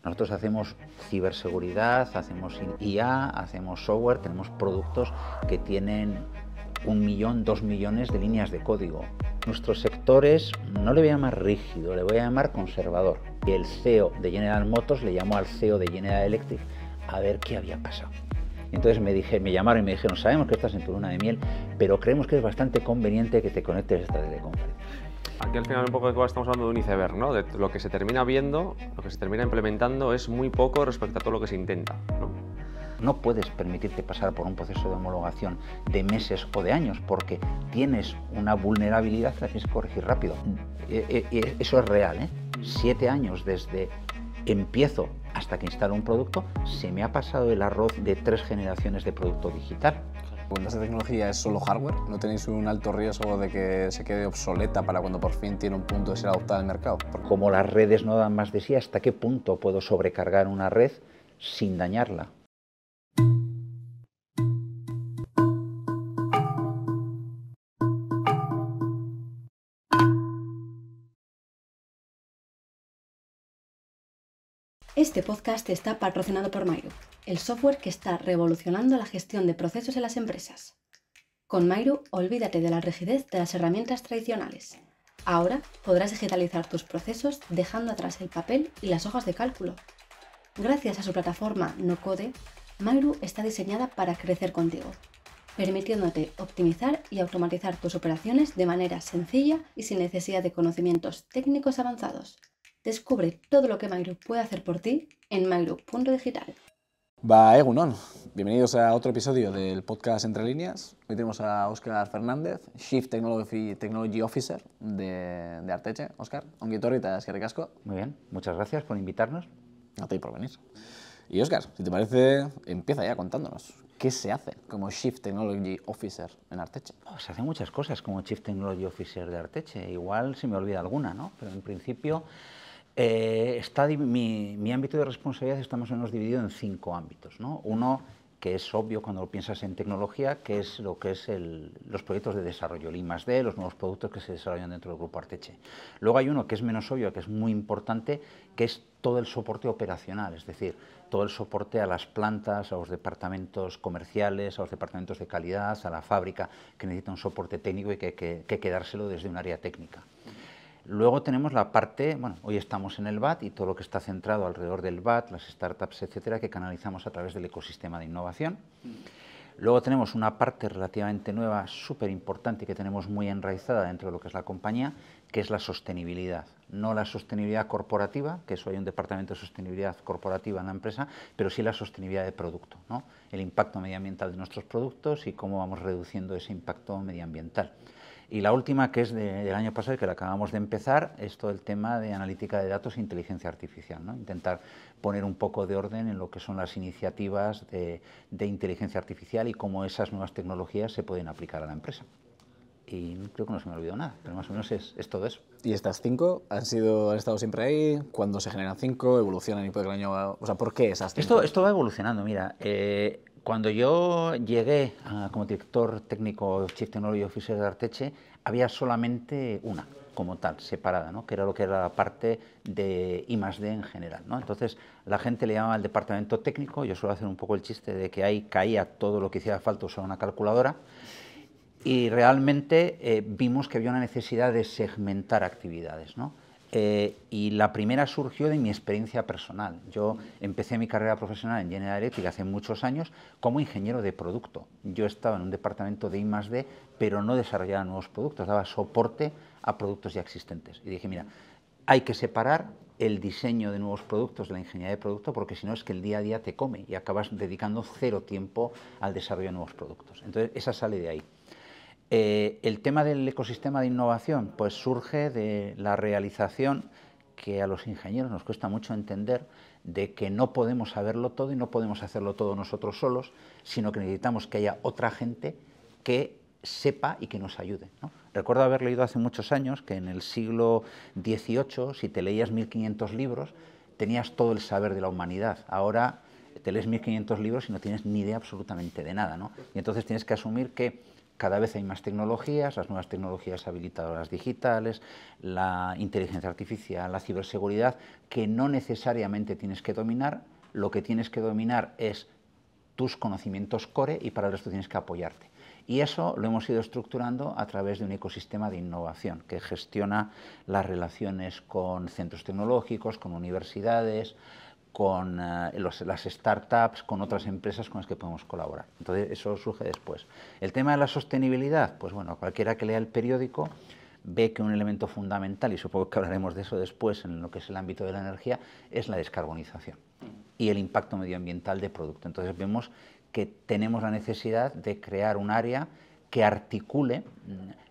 Nosotros hacemos ciberseguridad, hacemos IA, hacemos software, tenemos productos que tienen 1 millón, 2 millones de líneas de código. Nuestro sector es, no le voy a llamar rígido, le voy a llamar conservador. Y el CEO de General Motors le llamó al CEO de General Electric a ver qué había pasado. Entonces me llamaron y me dijeron, sabemos que estás en tu luna de miel, pero creemos que es bastante conveniente que te conectes a esta teleconferencia. Aquí al final un poco estamos hablando de un iceberg, ¿no? De lo que se termina viendo, lo que se termina implementando es muy poco respecto a todo lo que se intenta, ¿no? No puedes permitirte pasar por un proceso de homologación de meses o de años porque tienes una vulnerabilidad que tienes que corregir rápido. Eso es real, ¿eh? 7 años desde empiezo hasta que instalo un producto, se me ha pasado el arroz de 3 generaciones de producto digital. Cuando esta tecnología es solo hardware, ¿no tenéis un alto riesgo de que se quede obsoleta para cuando por fin tiene un punto de ser adoptada al mercado? Como las redes no dan más de sí, ¿hasta qué punto puedo sobrecargar una red sin dañarla? Este podcast está patrocinado por Mairu, el software que está revolucionando la gestión de procesos en las empresas. Con Mairu, olvídate de la rigidez de las herramientas tradicionales. Ahora podrás digitalizar tus procesos dejando atrás el papel y las hojas de cálculo. Gracias a su plataforma no-code, Mairu está diseñada para crecer contigo, permitiéndote optimizar y automatizar tus operaciones de manera sencilla y sin necesidad de conocimientos técnicos avanzados. Descubre todo lo que Mairu puede hacer por ti en mairu.digital. Va, Egunon. Bienvenidos a otro episodio del podcast Entre Líneas. Hoy tenemos a Óscar Fernández, Chief Technology Officer de Arteche. Óscar, ongi etorri eta eskerrik asko. Muy bien, muchas gracias por invitarnos. A ti por venir. Y Óscar, si te parece, empieza ya contándonos. ¿Qué se hace como Chief Technology Officer en Arteche? Se hacen muchas cosas como Chief Technology Officer de Arteche. Igual se me olvida alguna, ¿no? Pero en principio mi ámbito de responsabilidad estamos dividido en 5 ámbitos, ¿no? Uno que es obvio cuando lo piensas en tecnología, que es lo que es los proyectos de desarrollo, el I+D, los nuevos productos que se desarrollan dentro del Grupo Arteche. Luego hay uno que es menos obvio, que es muy importante, que es todo el soporte operacional, es decir, todo el soporte a las plantas, a los departamentos comerciales, a los departamentos de calidad, a la fábrica, que necesita un soporte técnico y que hay que dárselo desde un área técnica. Luego tenemos la parte, bueno, hoy estamos en el BAT y todo lo que está centrado alrededor del BAT, las startups, etcétera, que canalizamos a través del ecosistema de innovación. Luego tenemos una parte relativamente nueva, súper importante y que tenemos muy enraizada dentro de lo que es la compañía, que es la sostenibilidad. No la sostenibilidad corporativa, que eso hay un departamento de sostenibilidad corporativa en la empresa, pero sí la sostenibilidad de producto, ¿no? El impacto medioambiental de nuestros productos y cómo vamos reduciendo ese impacto medioambiental. Y la última, que es del año pasado y que la acabamos de empezar, es todo el tema de analítica de datos e inteligencia artificial, ¿no? Intentar poner un poco de orden en lo que son las iniciativas de inteligencia artificial y cómo esas nuevas tecnologías se pueden aplicar a la empresa. Y creo que no se me ha olvidado nada, pero más o menos es todo eso. ¿Y estas 5 han estado siempre ahí? ¿Cuándo se generan 5? ¿Evolucionan y puede que el año... O sea, ¿por qué esas 5? Esto va evolucionando, mira. Cuando yo llegué como director técnico Chief Technology Officer de Arteche, había solamente una como tal, separada, ¿no? Que era lo que era la parte de I+D en general, ¿no? Entonces la gente le llamaba al departamento técnico, yo suelo hacer un poco el chiste de que ahí caía todo lo que hiciera falta usar una calculadora, y realmente vimos que había una necesidad de segmentar actividades, ¿no? Y la primera surgió de mi experiencia personal. Yo empecé mi carrera profesional en General Electric hace muchos años como ingeniero de producto. Yo estaba en un departamento de I+D, pero no desarrollaba nuevos productos, daba soporte a productos ya existentes. Y dije, mira, hay que separar el diseño de nuevos productos de la ingeniería de producto, porque si no es que el día a día te come y acabas dedicando 0 tiempo al desarrollo de nuevos productos. Entonces, esa sale de ahí. El tema del ecosistema de innovación pues surge de la realización que a los ingenieros nos cuesta mucho entender de que no podemos saberlo todo y no podemos hacerlo todo nosotros solos, sino que necesitamos que haya otra gente que sepa y que nos ayude, ¿no? Recuerdo haber leído hace muchos años que en el siglo XVIII, si te leías 1500 libros, tenías todo el saber de la humanidad. Ahora te lees 1500 libros y no tienes ni idea absolutamente de nada, ¿no? Y entonces tienes que asumir que cada vez hay más tecnologías, las nuevas tecnologías habilitadoras digitales, la inteligencia artificial, la ciberseguridad, que no necesariamente tienes que dominar. Lo que tienes que dominar es tus conocimientos core y para el resto tienes que apoyarte. Y eso lo hemos ido estructurando a través de un ecosistema de innovación que gestiona las relaciones con centros tecnológicos, con universidades, con las startups, con otras empresas con las que podemos colaborar. Entonces, eso surge después. El tema de la sostenibilidad, pues bueno, cualquiera que lea el periódico ve que un elemento fundamental, y supongo que hablaremos de eso después en lo que es el ámbito de la energía, es la descarbonización y el impacto medioambiental de producto. Entonces, vemos que tenemos la necesidad de crear un área que articule,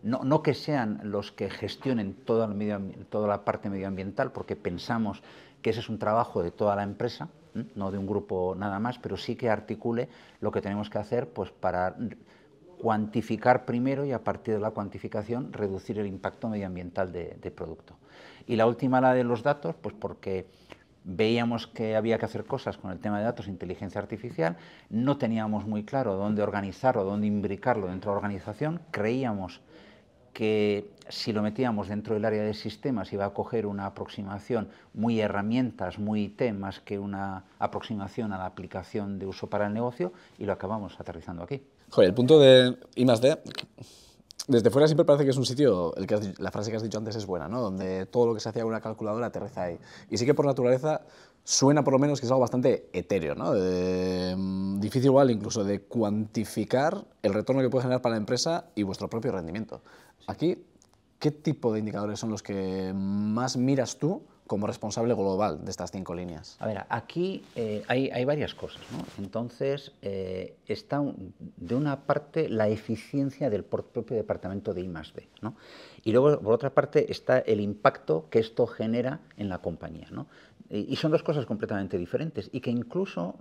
no que sean los que gestionen toda la parte medioambiental, porque pensamos que ese es un trabajo de toda la empresa, no de un grupo nada más, pero sí que articule lo que tenemos que hacer pues, para cuantificar primero y a partir de la cuantificación reducir el impacto medioambiental de producto. Y la última, la de los datos, pues porque veíamos que había que hacer cosas con el tema de datos e inteligencia artificial, no teníamos muy claro dónde organizarlo, dónde imbricarlo dentro de la organización, creíamos que si lo metíamos dentro del área de sistemas iba a coger una aproximación muy herramientas, muy IT, más que una aproximación a la aplicación de uso para el negocio, y lo acabamos aterrizando aquí. Joder, el punto de I+D, desde fuera siempre parece que es un sitio, la frase que has dicho antes es buena, ¿no? Donde todo lo que se hacía con una calculadora aterriza ahí. Y sí que por naturaleza suena por lo menos que es algo bastante etéreo, ¿no? Difícil igual incluso de cuantificar el retorno que puede generar para la empresa y vuestro propio rendimiento. Aquí, ¿qué tipo de indicadores son los que más miras tú como responsable global de estas 5 líneas? A ver, aquí hay varias cosas, ¿no? Entonces, está de una parte la eficiencia del propio departamento de I+D, ¿no? Y luego, por otra parte, está el impacto que esto genera en la compañía, ¿no? Y son dos cosas completamente diferentes y que incluso,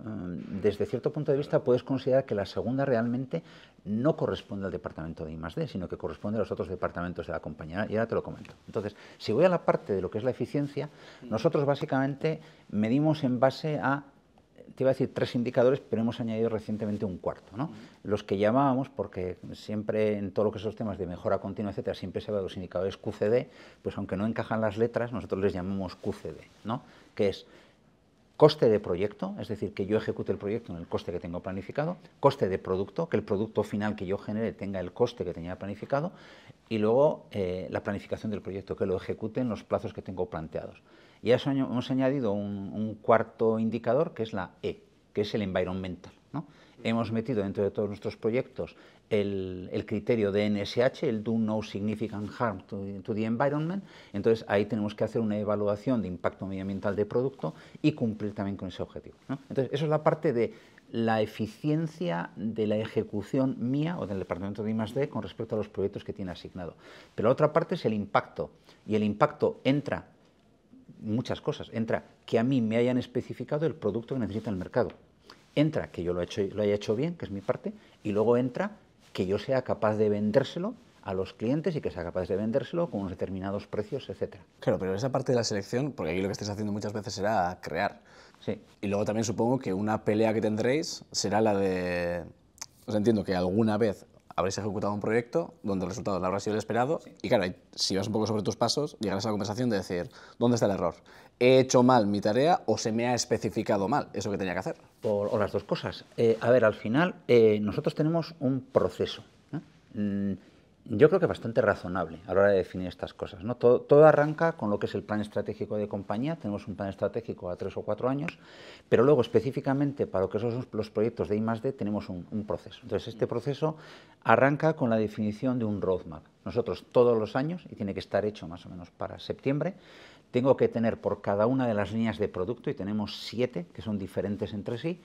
desde cierto punto de vista, puedes considerar que la segunda realmente no corresponde al departamento de I+D, sino que corresponde a los otros departamentos de la compañía. Y ahora te lo comento. Entonces, si voy a la parte de lo que es la eficiencia, nosotros básicamente medimos en base a, te iba a decir 3 indicadores, pero hemos añadido recientemente un cuarto, ¿no? Los que llamábamos, porque siempre en todo lo que son los temas de mejora continua, etcétera, siempre se habla de los indicadores QCD, pues aunque no encajan las letras, nosotros les llamamos QCD, ¿no? Que es coste de proyecto, es decir, que yo ejecute el proyecto en el coste que tengo planificado, coste de producto, que el producto final que yo genere tenga el coste que tenía planificado, y luego la planificación del proyecto, que lo ejecute en los plazos que tengo planteados. Y a eso hemos añadido un cuarto indicador, que es la E, que es el environmental, ¿no? Hemos metido dentro de todos nuestros proyectos el criterio de NSH, el Do No Significant Harm to the Environment. Entonces, ahí tenemos que hacer una evaluación de impacto medioambiental de producto y cumplir también con ese objetivo, ¿no? Entonces, eso es la parte de la eficiencia de la ejecución mía o del departamento de I+D con respecto a los proyectos que tiene asignado. Pero la otra parte es el impacto, y el impacto entra muchas cosas. Entra que a mí me hayan especificado el producto que necesita el mercado. Entra que yo lo haya hecho bien, que es mi parte, y luego entra que yo sea capaz de vendérselo a los clientes y que sea capaz de vendérselo con unos determinados precios, etcétera. Claro, pero esa parte de la selección, porque aquí lo que estáis haciendo muchas veces será crear. Sí. Y luego también supongo que una pelea que tendréis será la de... Os entiendo que alguna vez habréis ejecutado un proyecto donde el resultado no habrá sido el esperado, sí. Y claro, si vas un poco sobre tus pasos, llegarás a la conversación de decir, ¿dónde está el error? ¿He hecho mal mi tarea o se me ha especificado mal eso que tenía que hacer? O las dos cosas. A ver, al final, nosotros tenemos un proceso, ¿no? Yo creo que bastante razonable a la hora de definir estas cosas, ¿no? Todo arranca con lo que es el plan estratégico de compañía. Tenemos un plan estratégico a 3 o 4 años, pero luego específicamente para lo que son los proyectos de I+D tenemos un proceso. Entonces este proceso arranca con la definición de un roadmap. Nosotros todos los años, y tiene que estar hecho más o menos para septiembre, tengo que tener por cada una de las líneas de producto, y tenemos 7 que son diferentes entre sí,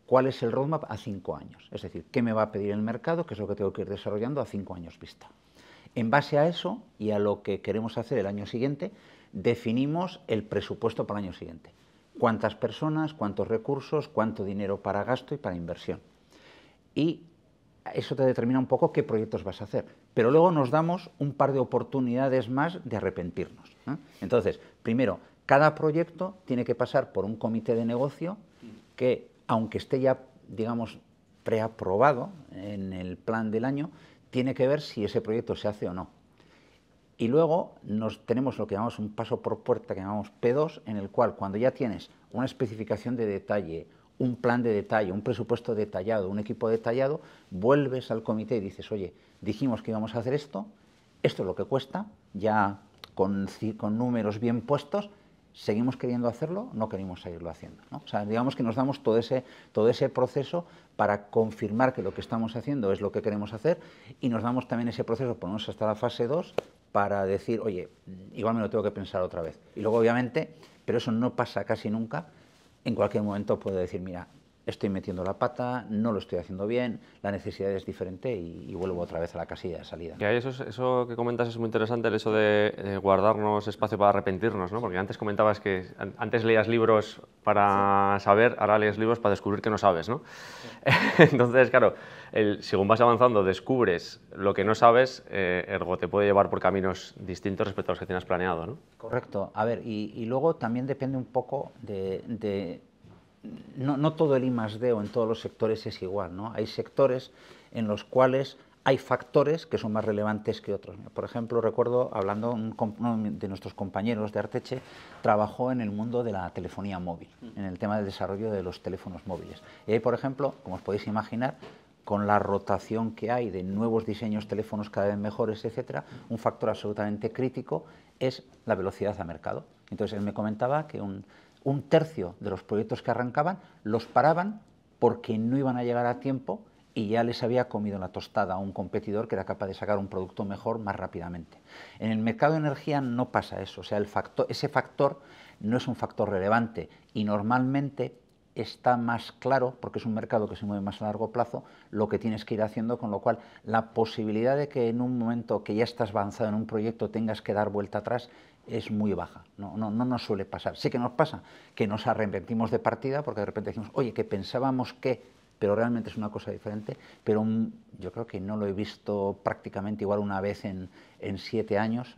cuál es el roadmap a 5 años, es decir, qué me va a pedir el mercado, qué es lo que tengo que ir desarrollando a 5 años vista. En base a eso y a lo que queremos hacer el año siguiente, definimos el presupuesto para el año siguiente. Cuántas personas, cuántos recursos, cuánto dinero para gasto y para inversión. Y eso te determina un poco qué proyectos vas a hacer. Pero luego nos damos un par de oportunidades más de arrepentirnos, ¿no? Entonces, primero, cada proyecto tiene que pasar por un comité de negocio que, aunque esté ya, digamos, preaprobado en el plan del año, tiene que ver si ese proyecto se hace o no. Y luego tenemos lo que llamamos un paso por puerta, que llamamos P2, en el cual cuando ya tienes una especificación de detalle, un plan de detalle, un presupuesto detallado, un equipo detallado, vuelves al comité y dices, oye, dijimos que íbamos a hacer esto es lo que cuesta, ya con números bien puestos, seguimos queriendo hacerlo, no queremos seguirlo haciendo, ¿no? O sea, digamos que nos damos todo ese proceso para confirmar que lo que estamos haciendo es lo que queremos hacer, y nos damos también ese proceso, ponemos hasta la fase 2, para decir, oye, igual me lo tengo que pensar otra vez. Y luego, obviamente, pero eso no pasa casi nunca, en cualquier momento puedo decir, mira, estoy metiendo la pata, no lo estoy haciendo bien, la necesidad es diferente y vuelvo otra vez a la casilla de salida. Y ahí eso que comentas es muy interesante, el hecho de guardarnos espacio para arrepentirnos, ¿no? Porque antes comentabas que antes leías libros para saber, ahora lees libros para descubrir que no sabes, ¿no? Entonces, claro, según vas avanzando descubres lo que no sabes, ergo te puede llevar por caminos distintos respecto a los que tienes planeado, ¿no? Correcto. A ver, y luego también depende un poco de no todo el I+D o en todos los sectores es igual, ¿no? Hay sectores en los cuales hay factores que son más relevantes que otros. Por ejemplo, recuerdo, hablando, uno de nuestros compañeros de Arteche trabajó en el mundo de la telefonía móvil, en el tema del desarrollo de los teléfonos móviles. Y ahí, por ejemplo, como os podéis imaginar, con la rotación que hay de nuevos diseños, teléfonos cada vez mejores, etcétera, un factor absolutamente crítico es la velocidad a mercado. Entonces, él me comentaba que un tercio de los proyectos que arrancaban los paraban porque no iban a llegar a tiempo y ya les había comido la tostada a un competidor que era capaz de sacar un producto mejor más rápidamente. En el mercado de energía no pasa eso, o sea, ese factor no es un factor relevante y normalmente está más claro, porque es un mercado que se mueve más a largo plazo, lo que tienes que ir haciendo, con lo cual la posibilidad de que en un momento que ya estás avanzado en un proyecto tengas que dar vuelta atrás es muy baja, no nos suele pasar. Sí que nos pasa que nos arrepentimos de partida porque de repente decimos, oye, que pensábamos que, pero realmente es una cosa diferente, pero yo creo que no lo he visto prácticamente igual una vez en 7 años,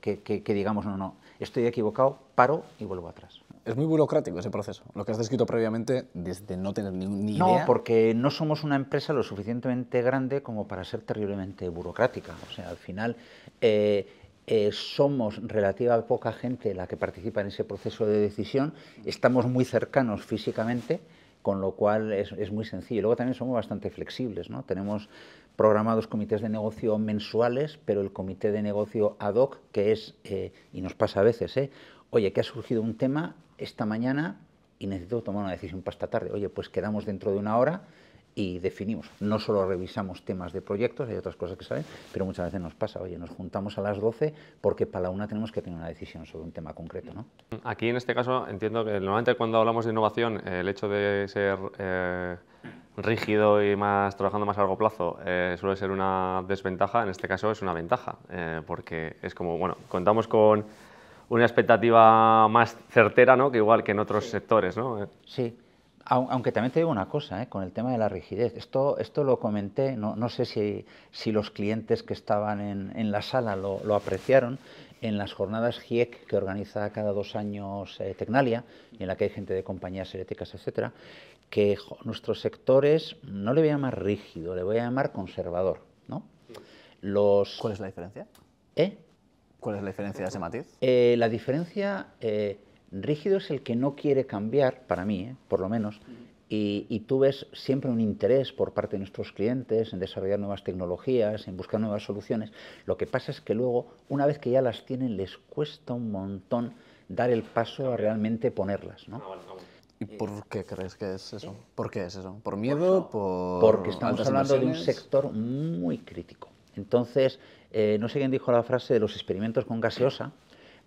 que digamos, no, estoy equivocado, paro y vuelvo atrás. Es muy burocrático ese proceso, lo que has descrito previamente, desde no tener ni idea. No, porque no somos una empresa lo suficientemente grande como para ser terriblemente burocrática. O sea, al final somos relativa poca gente la que participa en ese proceso de decisión, estamos muy cercanos físicamente, con lo cual es muy sencillo. Luego también somos bastante flexibles, ¿no? Tenemos programados comités de negocio mensuales, pero el comité de negocio ad hoc, que es, y nos pasa a veces, oye, que ha surgido un tema esta mañana y necesito tomar una decisión para esta tarde. Oye, pues quedamos dentro de una hora y definimos. No solo revisamos temas de proyectos, hay otras cosas que saben, pero muchas veces nos pasa, oye, nos juntamos a las 12 porque para la 1 tenemos que tener una decisión sobre un tema concreto, ¿no? Aquí en este caso entiendo que normalmente cuando hablamos de innovación, el hecho de ser rígido y trabajando más a largo plazo suele ser una desventaja. En este caso es una ventaja, porque es como, bueno, contamos con una expectativa más certera, ¿no?, que igual que en otros sectores, ¿no? Sí, aunque también te digo una cosa, con el tema de la rigidez. Esto lo comenté, no sé si los clientes que estaban en la sala lo apreciaron, en las jornadas GIEC que organiza cada 2 años Tecnalia, y en la que hay gente de compañías eléctricas, etcétera, que nuestro sector no le voy a llamar rígido, le voy a llamar conservador, ¿no? ¿Cuál es la diferencia? ¿Cuál es la diferencia de ese matiz? La diferencia, rígido es el que no quiere cambiar, para mí, por lo menos, y tú ves siempre un interés por parte de nuestros clientes en desarrollar nuevas tecnologías, en buscar nuevas soluciones. Lo que pasa es que luego, una vez que ya las tienen, les cuesta un montón dar el paso a realmente ponerlas, ¿no? ¿Y por qué crees que es eso? ¿Por qué es eso? ¿Por miedo? Porque estamos altas hablando inversiones? de un sector muy crítico. Entonces, no sé quién dijo la frase de los experimentos con gaseosa,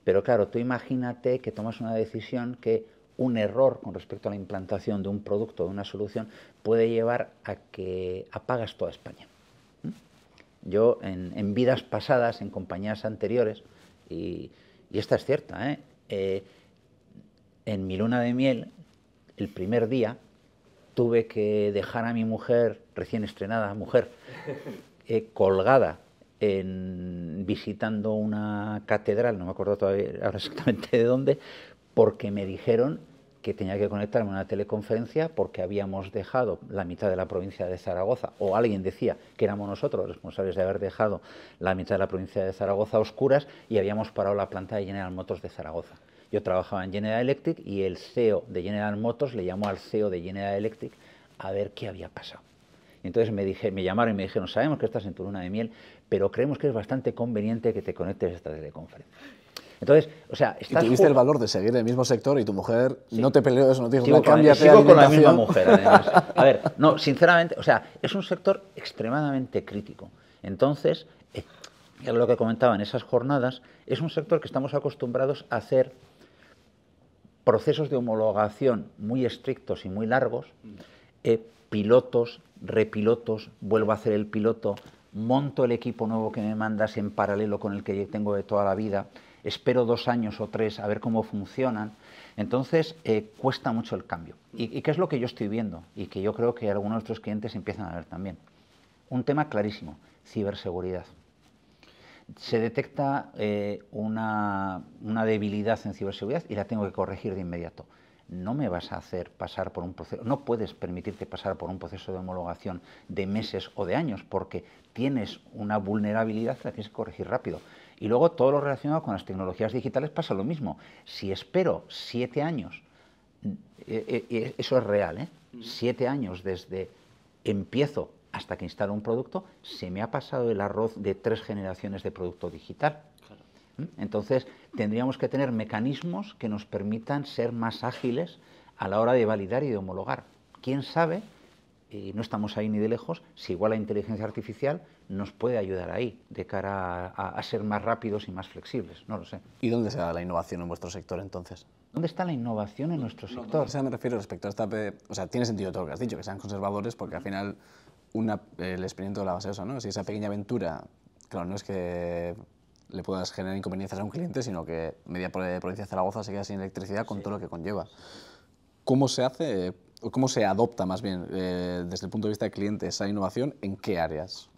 pero claro, tú imagínate que tomas una decisión que un error con respecto a la implantación de un producto, de una solución, puede llevar a que apagas toda España. Yo, en vidas pasadas, en compañías anteriores, y esta es cierta, en mi luna de miel, el primer día, tuve que dejar a mi mujer, recién estrenada mujer, colgada visitando una catedral, no me acuerdo todavía ahora exactamente de dónde, porque me dijeron que tenía que conectarme a una teleconferencia porque habíamos dejado la mitad de la provincia de Zaragoza, o alguien decía que éramos nosotros los responsables de haber dejado la mitad de la provincia de Zaragoza a oscuras y habíamos parado la planta de General Motors de Zaragoza. Yo trabajaba en General Electric y el CEO de General Motors le llamó al CEO de General Electric a ver qué había pasado. Y entonces me llamaron y me dijeron, sabemos que estás en tu luna de miel, pero creemos que es bastante conveniente que te conectes a esta teleconferencia. Entonces, o sea, y tuviste el valor de seguir en el mismo sector y tu mujer no te peleó eso, no te dijo, sigo con la misma mujer, además. A ver, no, sinceramente, o sea, es un sector extremadamente crítico. Entonces, lo que comentaba en esas jornadas, es un sector que estamos acostumbrados a hacer procesos de homologación muy estrictos y muy largos, pilotos, repilotos, vuelvo a hacer el piloto, monto el equipo nuevo que me mandas en paralelo con el que tengo de toda la vida, espero 2 años o 3 a ver cómo funcionan. Entonces, cuesta mucho el cambio. ¿Y qué es lo que yo estoy viendo? Y que yo creo que algunos de nuestros clientes empiezan a ver también. Un tema clarísimo, ciberseguridad. Se detecta una debilidad en ciberseguridad y la tengo que corregir de inmediato. No me vas a hacer pasar por un proceso, no puedes permitirte pasar por un proceso de homologación de meses o de años porque tienes una vulnerabilidad que la tienes que corregir rápido. Y luego todo lo relacionado con las tecnologías digitales pasa lo mismo. Si espero 7 años, eso es real, 7 años desde empiezo hasta que instalo un producto, se me ha pasado el arroz de 3 generaciones de producto digital. Entonces, tendríamos que tener mecanismos que nos permitan ser más ágiles a la hora de validar y de homologar. ¿Quién sabe? Y no estamos ahí ni de lejos, si igual la inteligencia artificial nos puede ayudar ahí, de cara a ser más rápidos y más flexibles, no lo sé. ¿Y dónde está la innovación en vuestro sector entonces? ¿Dónde está la innovación en nuestro sector? O sea, me refiero respecto a esta... O sea, tiene sentido todo lo que has dicho, que sean conservadores, porque al final el experimento de la base de eso, ¿no? Si esa pequeña aventura, claro, no es que le puedas generar inconveniencias a un cliente, sino que media provincia de Zaragoza se queda sin electricidad con todo lo que conlleva. ¿Cómo se hace, o cómo se adopta más bien desde el punto de vista del cliente esa innovación? ¿En qué áreas?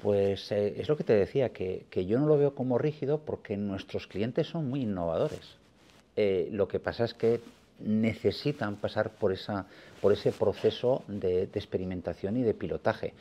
Pues es lo que te decía, que yo no lo veo como rígido porque nuestros clientes son muy innovadores. Lo que pasa es que necesitan pasar por ese proceso de experimentación y de pilotaje.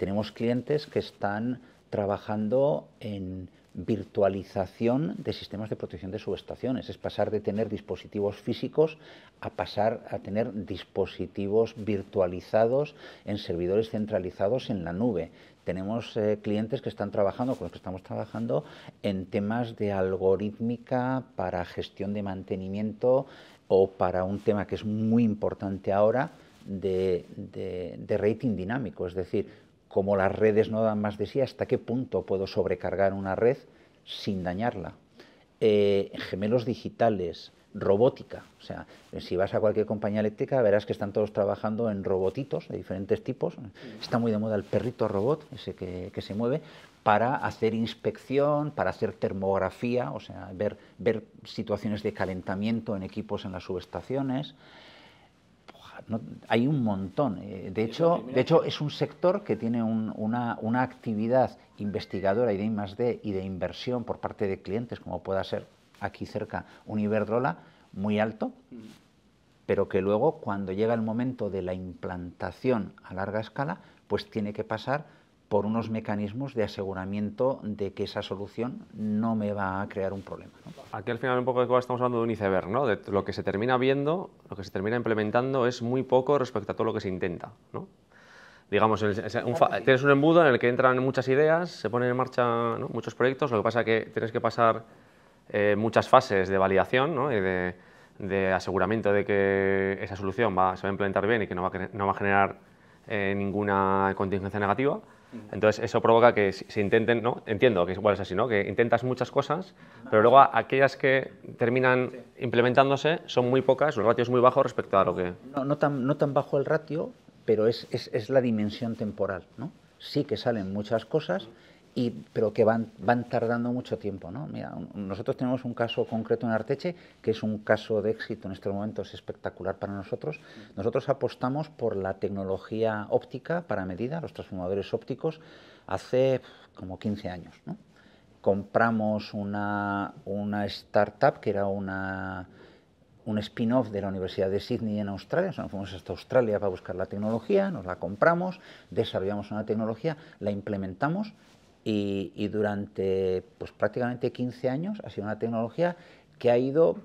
Tenemos clientes que están trabajando en virtualización de sistemas de protección de subestaciones. Es pasar de tener dispositivos físicos a pasar a tener dispositivos virtualizados en servidores centralizados en la nube. Tenemos clientes que están trabajando, con los que estamos trabajando, en temas de algorítmica para gestión de mantenimiento o para un tema que es muy importante ahora de rating dinámico, es decir, como las redes no dan más de sí, ¿hasta qué punto puedo sobrecargar una red sin dañarla? Gemelos digitales, robótica. O sea, si vas a cualquier compañía eléctrica verás que están todos trabajando en robotitos de diferentes tipos. Está muy de moda el perrito robot, ese que se mueve, para hacer inspección, para hacer termografía, o sea, ver situaciones de calentamiento en equipos en las subestaciones. No, hay un montón. De hecho, es un sector que tiene una actividad investigadora y de I+D y de inversión por parte de clientes, como pueda ser aquí cerca un Iberdrola, muy alto, pero que luego, cuando llega el momento de la implantación a larga escala, pues tiene que pasar por unos mecanismos de aseguramiento de que esa solución no me va a crear un problema, ¿no? Aquí al final un poco estamos hablando de un iceberg, ¿no? De lo que se termina viendo, lo que se termina implementando es muy poco respecto a todo lo que se intenta, ¿no? Digamos, tienes un embudo en el que entran muchas ideas, se ponen en marcha, ¿no?, muchos proyectos, lo que pasa es que tienes que pasar muchas fases de validación, ¿no?, y de aseguramiento de que esa solución se va a implementar bien y que no va a generar ninguna contingencia negativa. Entonces, eso provoca que se intenten, ¿no? Entiendo que igual es así, ¿no?, que intentas muchas cosas, pero luego aquellas que terminan implementándose son muy pocas, el ratio es muy bajo respecto a lo que... No tan bajo el ratio, pero es la dimensión temporal, ¿no? Sí que salen muchas cosas, pero que van tardando mucho tiempo, ¿no? Mira, nosotros tenemos un caso concreto en Arteche, que es un caso de éxito en estos momentos espectacular para nosotros. Nosotros apostamos por la tecnología óptica para medida, los transformadores ópticos, hace como 15 años, ¿no? Compramos una startup que era una un spin-off de la Universidad de Sydney en Australia. O sea, nos fuimos hasta Australia para buscar la tecnología, nos la compramos, desarrollamos una tecnología, la implementamos y durante pues, prácticamente 15 años ha sido una tecnología que ha ido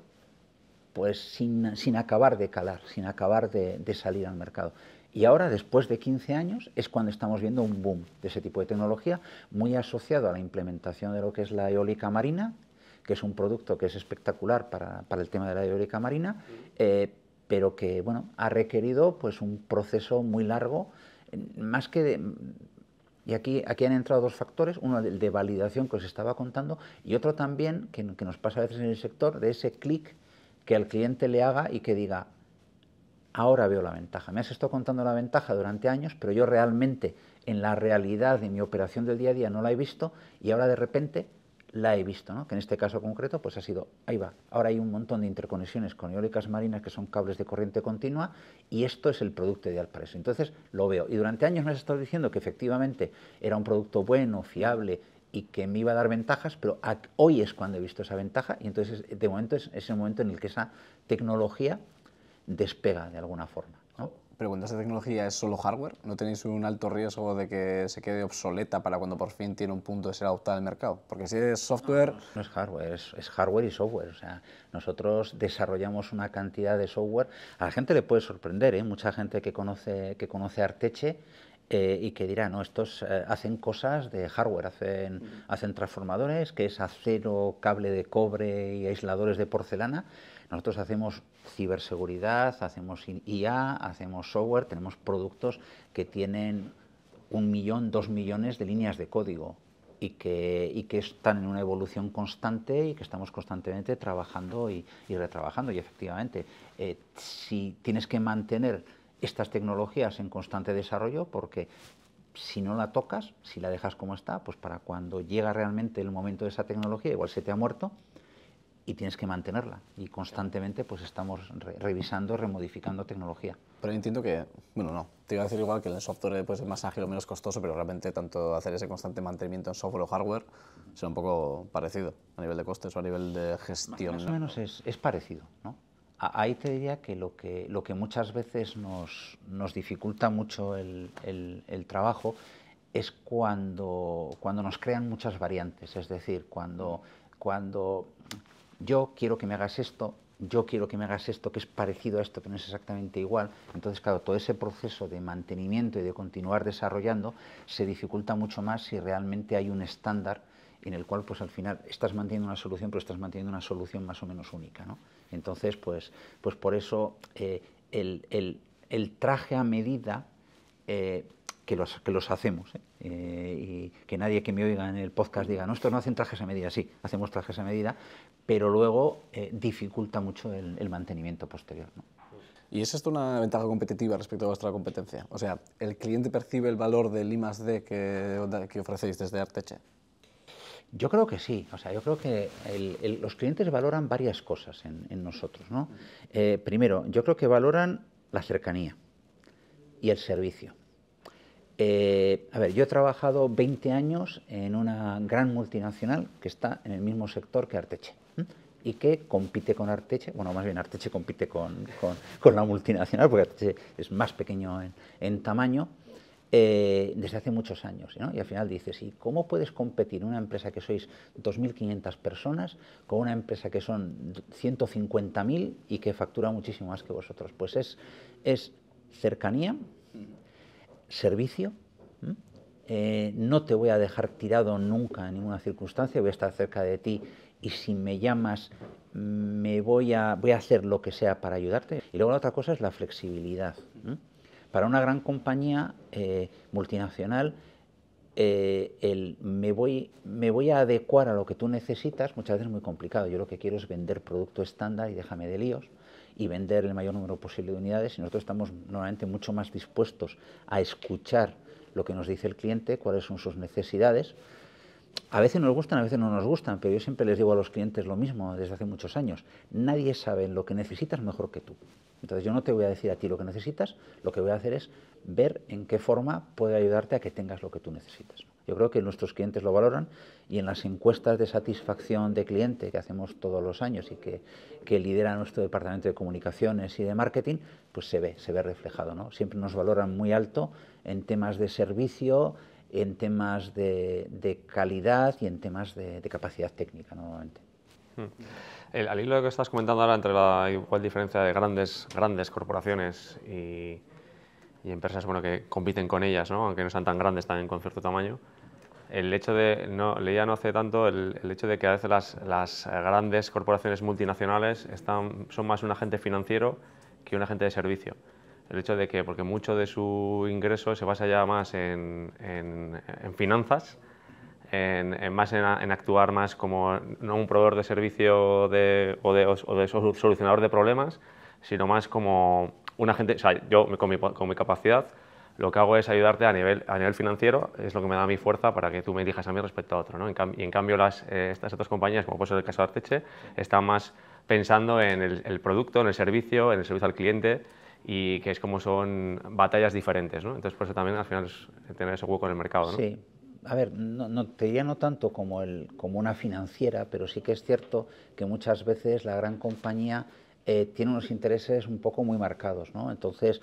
pues, sin acabar de calar, sin acabar de salir al mercado. Y ahora, después de 15 años, es cuando estamos viendo un boom de ese tipo de tecnología, muy asociado a la implementación de lo que es la eólica marina, que es un producto que es espectacular para el tema de la eólica marina, pero que bueno, ha requerido pues, un proceso muy largo, más que de... Y aquí han entrado dos factores, uno el de validación que os estaba contando y otro también que nos pasa a veces en el sector, de ese clic que al cliente le haga y que diga, ahora veo la ventaja. Me has estado contando la ventaja durante años, pero yo realmente en la realidad de mi operación del día a día no la he visto y ahora de repente la he visto, ¿no? Que en este caso concreto pues ha sido, ahí va, ahora hay un montón de interconexiones con eólicas marinas que son cables de corriente continua y esto es el producto ideal para eso. Entonces lo veo y durante años me has estado diciendo que efectivamente era un producto bueno, fiable y que me iba a dar ventajas, pero hoy es cuando he visto esa ventaja y entonces de momento es el momento en el que esa tecnología despega de alguna forma, ¿no? Pero cuando esa tecnología es solo hardware, ¿no tenéis un alto riesgo de que se quede obsoleta para cuando por fin tiene un punto de ser adoptada en el mercado? Porque si es software... No es hardware, es hardware y software. O sea, nosotros desarrollamos una cantidad de software. A la gente le puede sorprender, ¿eh? Mucha gente que conoce Arteche y que dirá, no, estos hacen cosas de hardware, hacen transformadores, que es acero, cable de cobre y aisladores de porcelana. Nosotros hacemos ciberseguridad, hacemos IA, hacemos software, tenemos productos que tienen 1 millón, 2 millones de líneas de código y que están en una evolución constante y que estamos constantemente trabajando y retrabajando. Y efectivamente, si tienes que mantener estas tecnologías en constante desarrollo, porque si no la tocas, si la dejas como está, pues para cuando llega realmente el momento de esa tecnología, igual se te ha muerto y tienes que mantenerla. Y constantemente pues estamos revisando, remodificando tecnología. Pero entiendo que, bueno, no, te iba a decir igual que el software puede ser más ágil o menos costoso, pero realmente tanto hacer ese constante mantenimiento en software o hardware será un poco parecido a nivel de costes o a nivel de gestión. Más o menos es parecido, ¿no? Ahí te diría que lo que muchas veces nos dificulta mucho el trabajo es cuando nos crean muchas variantes, es decir, cuando yo quiero que me hagas esto, yo quiero que me hagas esto que es parecido a esto, pero no es exactamente igual. Entonces, claro, todo ese proceso de mantenimiento y de continuar desarrollando se dificulta mucho más si realmente hay un estándar en el cual, pues al final, estás manteniendo una solución, pero estás manteniendo una solución más o menos única, ¿no? Entonces, pues por eso el traje a medida que los hacemos, y que nadie que me oiga en el podcast diga, no, estos no hacen trajes a medida. Sí, hacemos trajes a medida, pero luego dificulta mucho el mantenimiento posterior, ¿no? ¿Y es esto una ventaja competitiva respecto a vuestra competencia? O sea, ¿el cliente percibe el valor del I+D que ofrecéis desde Arteche? Yo creo que sí. O sea, yo creo que los clientes valoran varias cosas en nosotros, ¿no? Primero, yo creo que valoran la cercanía y el servicio. A ver, yo he trabajado 20 años en una gran multinacional que está en el mismo sector que Arteche, ¿eh? Y que compite con Arteche, bueno, más bien Arteche compite con la multinacional, porque Arteche es más pequeño en tamaño, desde hace muchos años, ¿no? Y al final dices, ¿y cómo puedes competir una empresa que sois 2.500 personas con una empresa que son 150.000 y que factura muchísimo más que vosotros? Pues es cercanía, servicio, no te voy a dejar tirado nunca en ninguna circunstancia, voy a estar cerca de ti y si me llamas voy a hacer lo que sea para ayudarte. Y luego la otra cosa es la flexibilidad. Para una gran compañía multinacional, me voy a adecuar a lo que tú necesitas, muchas veces es muy complicado. Yo lo que quiero es vender producto estándar y déjame de líos, y vender el mayor número posible de unidades, y nosotros estamos normalmente mucho más dispuestos a escuchar lo que nos dice el cliente, cuáles son sus necesidades. A veces nos gustan, a veces no nos gustan, pero yo siempre les digo a los clientes lo mismo desde hace muchos años. Nadie sabe lo que necesitas mejor que tú. Entonces yo no te voy a decir a ti lo que necesitas, lo que voy a hacer es ver en qué forma puedo ayudarte a que tengas lo que tú necesitas. Yo creo que nuestros clientes lo valoran y en las encuestas de satisfacción de cliente que hacemos todos los años y que lidera nuestro departamento de comunicaciones y de marketing, pues se ve reflejado, ¿no? Siempre nos valoran muy alto en temas de servicio, en temas de calidad y en temas de capacidad técnica, normalmente. Al hilo de lo que estás comentando ahora entre la igual diferencia de grandes corporaciones y empresas que compiten con ellas, ¿no? Aunque no sean tan grandes, también con cierto tamaño, el hecho de, leía no hace tanto, el hecho de que a veces las grandes corporaciones multinacionales son más un agente financiero que un agente de servicio. El hecho de que, porque mucho de su ingreso se basa ya más en finanzas, más en actuar más como no un proveedor de servicio o de solucionador de problemas, sino más como un agente. O sea, yo con mi capacidad lo que hago es ayudarte a nivel financiero, es lo que me da mi fuerza para que tú me elijas a mí respecto a otro, ¿no? Y en cambio estas otras compañías, como puede ser el caso de Arteche, están más pensando en el producto, en el servicio al cliente, y que es como son batallas diferentes, ¿no? Entonces por eso también al final es tener ese hueco en el mercado, ¿no? Sí. A ver, te diría no tanto como una financiera, pero sí que es cierto que muchas veces la gran compañía tiene unos intereses un poco muy marcados, ¿no? Entonces,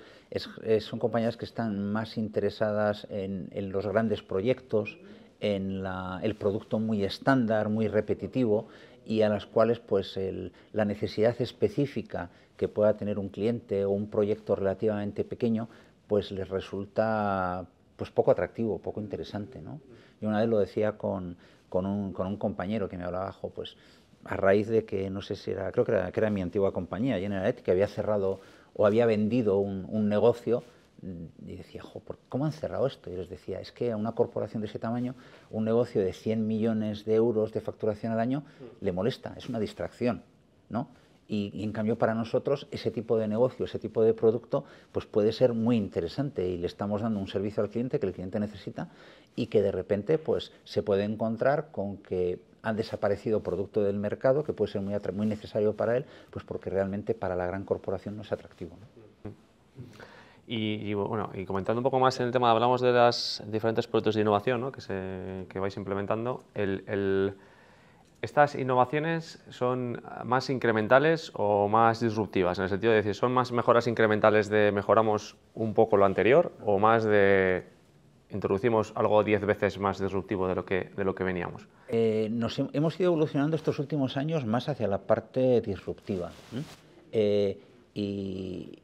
son compañías que están más interesadas en los grandes proyectos, en el producto muy estándar, muy repetitivo, y a las cuales pues la necesidad específica que pueda tener un cliente o un proyecto relativamente pequeño, pues les resulta pues poco atractivo, poco interesante, ¿no? Yo una vez lo decía con un compañero que me hablaba, pues a raíz de que, no sé si era, creo que era mi antigua compañía, General que había cerrado o había vendido un negocio, y decía, ¿cómo han cerrado esto? Y les decía, es que a una corporación de ese tamaño, un negocio de 100 millones de euros de facturación al año le molesta, es una distracción, ¿no? Y en cambio para nosotros ese tipo de negocio, ese tipo de producto, pues puede ser muy interesante y le estamos dando un servicio al cliente que el cliente necesita y que de repente pues se puede encontrar con que han desaparecido producto del mercado que puede ser muy necesario para él, pues porque realmente para la gran corporación no es atractivo, ¿no? Y comentando un poco más en el tema, hablamos de los diferentes productos de innovación, ¿no? que vais implementando. ¿Estas innovaciones son más incrementales o más disruptivas? En el sentido de decir, ¿son más mejoras incrementales de mejoramos un poco lo anterior o más de introducimos algo 10 veces más disruptivo de lo que veníamos? Hemos ido evolucionando estos últimos años más hacia la parte disruptiva. Y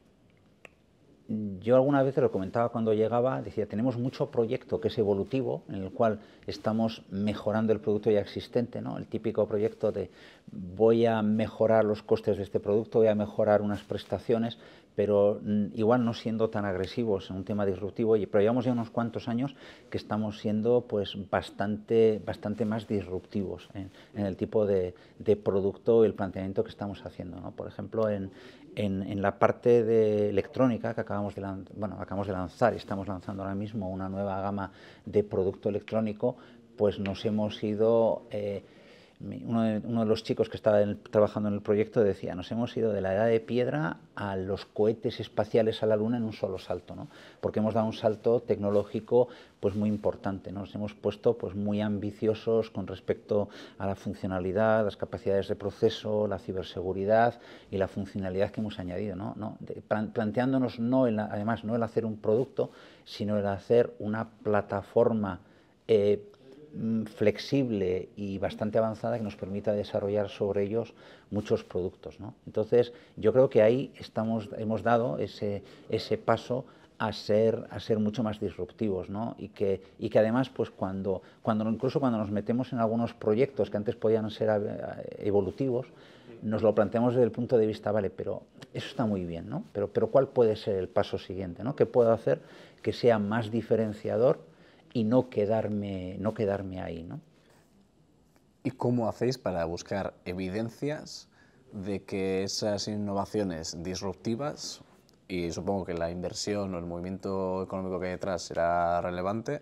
yo alguna vez lo comentaba cuando llegaba, decía, tenemos mucho proyecto que es evolutivo, en el cual estamos mejorando el producto ya existente, ¿no? El típico proyecto de voy a mejorar los costes de este producto, voy a mejorar unas prestaciones, pero igual no siendo tan agresivos en un tema disruptivo, pero llevamos ya unos cuantos años que estamos siendo pues bastante más disruptivos en el tipo de producto y el planteamiento que estamos haciendo, ¿no? Por ejemplo, en la parte de electrónica que acabamos de lanzar y estamos lanzando ahora mismo una nueva gama de producto electrónico, pues nos hemos ido, uno de los chicos que estaba trabajando en el proyecto decía, nos hemos ido de la edad de piedra a los cohetes espaciales a la Luna en un solo salto, ¿no? Porque hemos dado un salto tecnológico pues muy importante, ¿no? Nos hemos puesto pues muy ambiciosos con respecto a la funcionalidad, las capacidades de proceso, la ciberseguridad y la funcionalidad que hemos añadido, ¿no? Planteándonos además no el hacer un producto, sino el hacer una plataforma flexible y bastante avanzada que nos permita desarrollar sobre ellos muchos productos, ¿no? Entonces, yo creo que ahí hemos dado ese paso a ser mucho más disruptivos, ¿no? Y que además, pues incluso cuando nos metemos en algunos proyectos que antes podían ser evolutivos, nos lo planteamos desde el punto de vista, vale, pero eso está muy bien, ¿no? Pero ¿cuál puede ser el paso siguiente, ¿no? ¿Qué puedo hacer que sea más diferenciador y no quedarme ahí, ¿no? ¿Y cómo hacéis para buscar evidencias de que esas innovaciones disruptivas, y supongo que la inversión o el movimiento económico que hay detrás será relevante,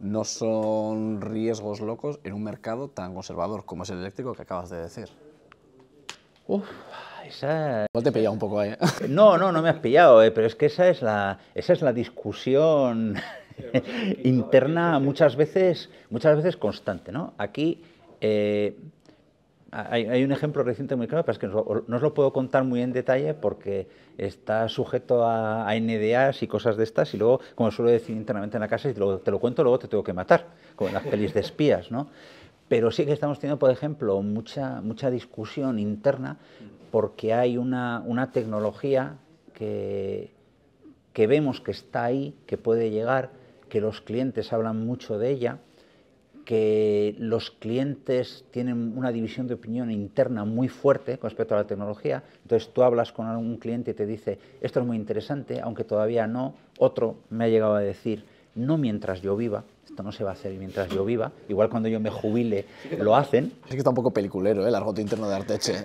no son riesgos locos en un mercado tan conservador como es el eléctrico que acabas de decir? Esa... Igual te he pillado un poco ahí, ¿eh? No me has pillado, pero es que esa es la discusión interna muchas veces constante, ¿no? Aquí hay un ejemplo reciente muy claro, pero es que no os lo puedo contar muy en detalle porque está sujeto a NDAs y cosas de estas, y luego, como suelo decir internamente en la casa, si te lo cuento, luego te tengo que matar, como en las pelis de espías, ¿no? Pero sí que estamos teniendo, por ejemplo, mucha discusión interna porque hay una tecnología que vemos que está ahí, que puede llegar, que los clientes hablan mucho de ella, que los clientes tienen una división de opinión interna muy fuerte con respecto a la tecnología. Entonces tú hablas con algún cliente y te dice, esto es muy interesante, aunque todavía no. Otro me ha llegado a decir, no mientras yo viva, esto no se va a hacer mientras yo viva, igual cuando yo me jubile lo hacen. Es que está un poco peliculero, el argot interno de Arteche.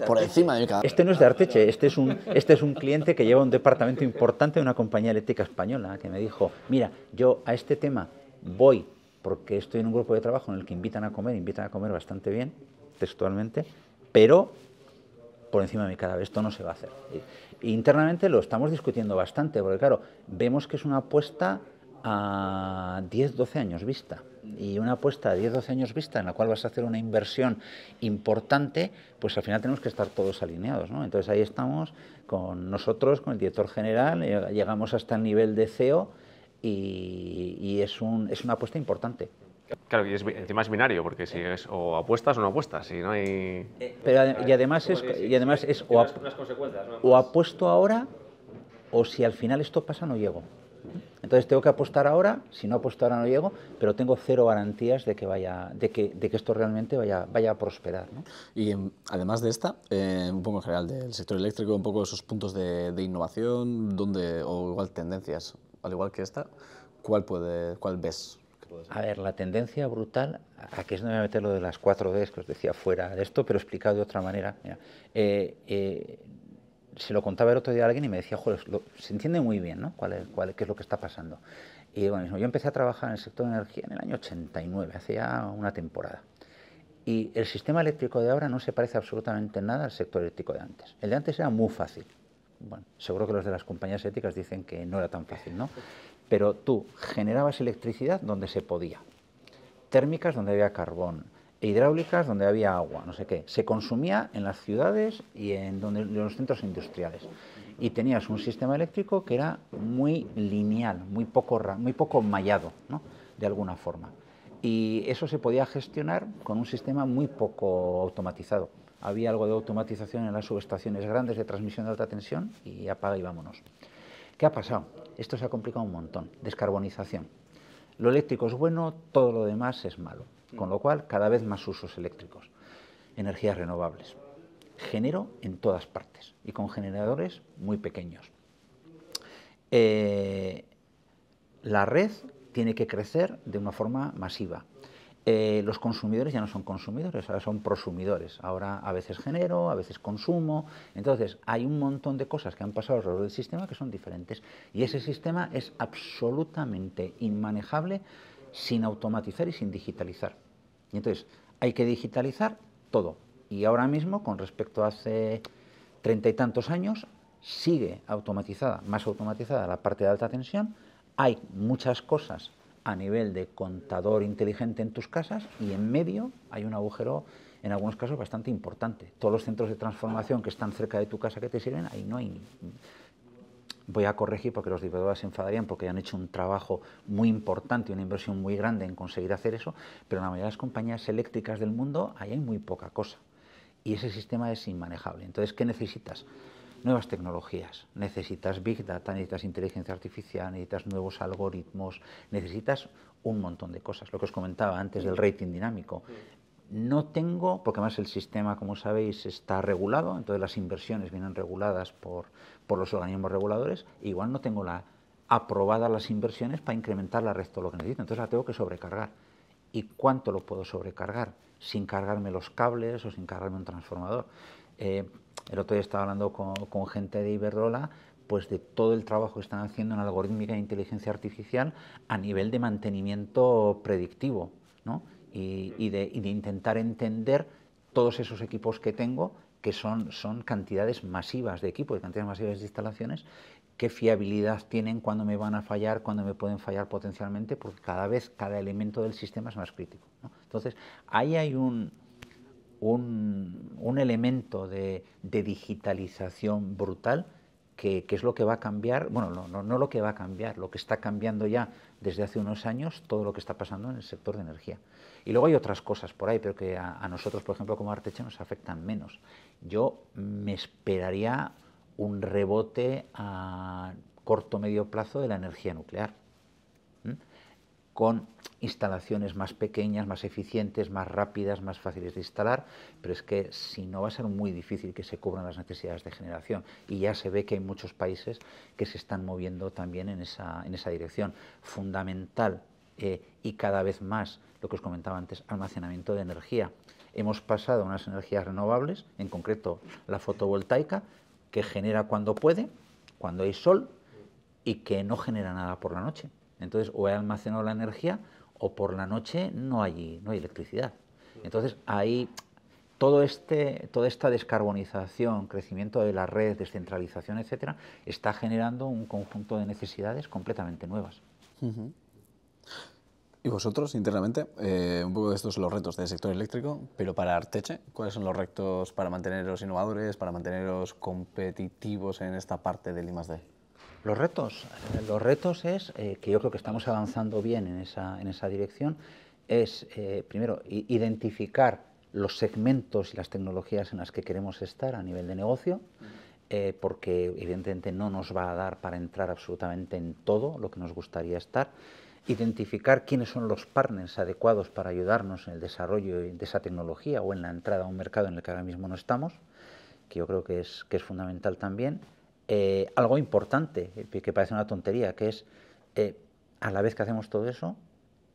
Por encima de mi cabeza. Este no es de Arteche, este es un cliente que lleva un departamento importante de una compañía eléctrica española, que me dijo, mira, yo a este tema voy porque estoy en un grupo de trabajo en el que invitan a comer bastante bien, textualmente, pero por encima de mi cara, esto no se va a hacer. Internamente lo estamos discutiendo bastante, porque claro, vemos que es una apuesta a 10-12 años vista, y una apuesta a 10-12 años vista en la cual vas a hacer una inversión importante, pues al final tenemos que estar todos alineados, ¿no? Entonces ahí estamos con nosotros, con el director general, llegamos hasta el nivel de CEO, y es una apuesta importante. Claro, y encima es binario, porque si es o apuestas o no apuestas, si no hay... Y además es o apuesto ahora, o si al final esto pasa no llego. Entonces tengo que apostar ahora, si no apuesto ahora no llego, pero tengo cero garantías de que esto realmente vaya a prosperar, ¿no? Y además de esta, un poco en general del sector eléctrico, un poco esos puntos de innovación, o igual tendencias, al igual que esta, ¿cuál ves? A ver, la tendencia brutal, aquí es donde me voy a meter lo de las 4Ds que os decía fuera de esto, pero explicado de otra manera. Mira, se lo contaba el otro día a alguien y me decía, joder, se entiende muy bien, ¿no? ¿Qué es lo que está pasando? Y bueno, yo empecé a trabajar en el sector de energía en el año 89, hace ya una temporada. Y el sistema eléctrico de ahora no se parece absolutamente en nada al sector eléctrico de antes. El de antes era muy fácil. Bueno, seguro que los de las compañías eléctricas dicen que no era tan fácil, ¿no? Pero tú generabas electricidad donde se podía, térmicas donde había carbón, e hidráulicas donde había agua, no sé qué. Se consumía en las ciudades y en los centros industriales. Y tenías un sistema eléctrico que era muy lineal, muy poco mallado, ¿no? De alguna forma. Y eso se podía gestionar con un sistema muy poco automatizado. Había algo de automatización en las subestaciones grandes de transmisión de alta tensión y apaga y vámonos. ¿Qué ha pasado? Esto se ha complicado un montón. Descarbonización. Lo eléctrico es bueno, todo lo demás es malo. Con lo cual, cada vez más usos eléctricos. Energías renovables. Genero en todas partes y con generadores muy pequeños. La red tiene que crecer de una forma masiva. Los consumidores ya no son consumidores, ahora son prosumidores. Ahora a veces genero, a veces consumo. Entonces hay un montón de cosas que han pasado alrededor del sistema que son diferentes. Y ese sistema es absolutamente inmanejable sin automatizar y sin digitalizar. Y entonces hay que digitalizar todo. Y ahora mismo, con respecto a hace 30 y tantos años, sigue automatizada, más automatizada la parte de alta tensión. Hay muchas cosas a nivel de contador inteligente en tus casas y en medio hay un agujero, en algunos casos, bastante importante. Todos los centros de transformación que están cerca de tu casa que te sirven, ahí no hay... Voy a corregir porque los developers se enfadarían porque han hecho un trabajo muy importante y una inversión muy grande en conseguir hacer eso, pero en la mayoría de las compañías eléctricas del mundo ahí hay muy poca cosa y ese sistema es inmanejable. Entonces, ¿qué necesitas? Nuevas tecnologías, necesitas Big Data, necesitas inteligencia artificial, necesitas nuevos algoritmos, necesitas un montón de cosas. Lo que os comentaba antes del rating dinámico. No tengo, porque además el sistema, como sabéis, está regulado, entonces las inversiones vienen reguladas por los organismos reguladores, e igual no tengo aprobadas las inversiones para incrementar la red todo lo que necesito, entonces la tengo que sobrecargar. ¿Y cuánto lo puedo sobrecargar? Sin cargarme los cables o sin cargarme un transformador. El otro día estaba hablando con gente de Iberdrola, pues de todo el trabajo que están haciendo en algorítmica e inteligencia artificial a nivel de mantenimiento predictivo, ¿no? Y de intentar entender todos esos equipos que tengo que son cantidades masivas de equipo, de cantidades masivas de instalaciones, qué fiabilidad tienen, cuándo me van a fallar, cuándo me pueden fallar potencialmente, porque cada vez cada elemento del sistema es más crítico, ¿no? Entonces, ahí hay un elemento de digitalización brutal que es lo que va a cambiar, bueno, no lo que va a cambiar, lo que está cambiando ya desde hace unos años todo lo que está pasando en el sector de energía. Y luego hay otras cosas por ahí, pero que a nosotros, por ejemplo, como Arteche nos afectan menos. Yo me esperaría un rebote a corto o medio plazo de la energía nuclear, con instalaciones más pequeñas, más eficientes, más rápidas, más fáciles de instalar, pero es que si no va a ser muy difícil que se cubran las necesidades de generación, y ya se ve que hay muchos países que se están moviendo también en esa dirección. Fundamental y cada vez más, lo que os comentaba antes, almacenamiento de energía. Hemos pasado a unas energías renovables, en concreto la fotovoltaica, que genera cuando puede, cuando hay sol, y que no genera nada por la noche. Entonces, o he almacenado la energía o por la noche no hay electricidad. Entonces, ahí toda esta descarbonización, crecimiento de la red, descentralización, etcétera, está generando un conjunto de necesidades completamente nuevas. Y vosotros, internamente, un poco de estos son los retos del sector eléctrico, pero para Arteche, ¿cuáles son los retos para manteneros innovadores, para manteneros competitivos en esta parte del I+D? Los retos es, que yo creo que estamos avanzando bien en esa dirección, es, primero, identificar los segmentos y las tecnologías en las que queremos estar a nivel de negocio, porque evidentemente no nos va a dar para entrar absolutamente en todo lo que nos gustaría estar. Identificar quiénes son los partners adecuados para ayudarnos en el desarrollo de esa tecnología o en la entrada a un mercado en el que ahora mismo no estamos, que yo creo que es fundamental también. Algo importante, que parece una tontería, que es, a la vez que hacemos todo eso,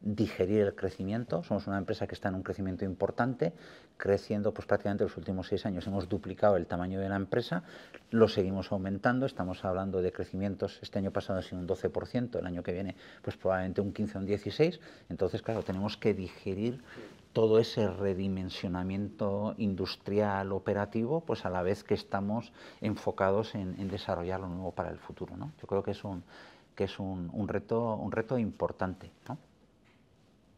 digerir el crecimiento. Somos una empresa que está en un crecimiento importante, creciendo pues prácticamente los últimos 6 años hemos duplicado el tamaño de la empresa, lo seguimos aumentando, estamos hablando de crecimientos, este año pasado ha sido un 12%, el año que viene pues probablemente un 15 o un 16%, entonces claro, tenemos que digerir todo ese redimensionamiento industrial, operativo, pues a la vez que estamos enfocados en desarrollar lo nuevo para el futuro, ¿no? Yo creo que es un reto importante, ¿no?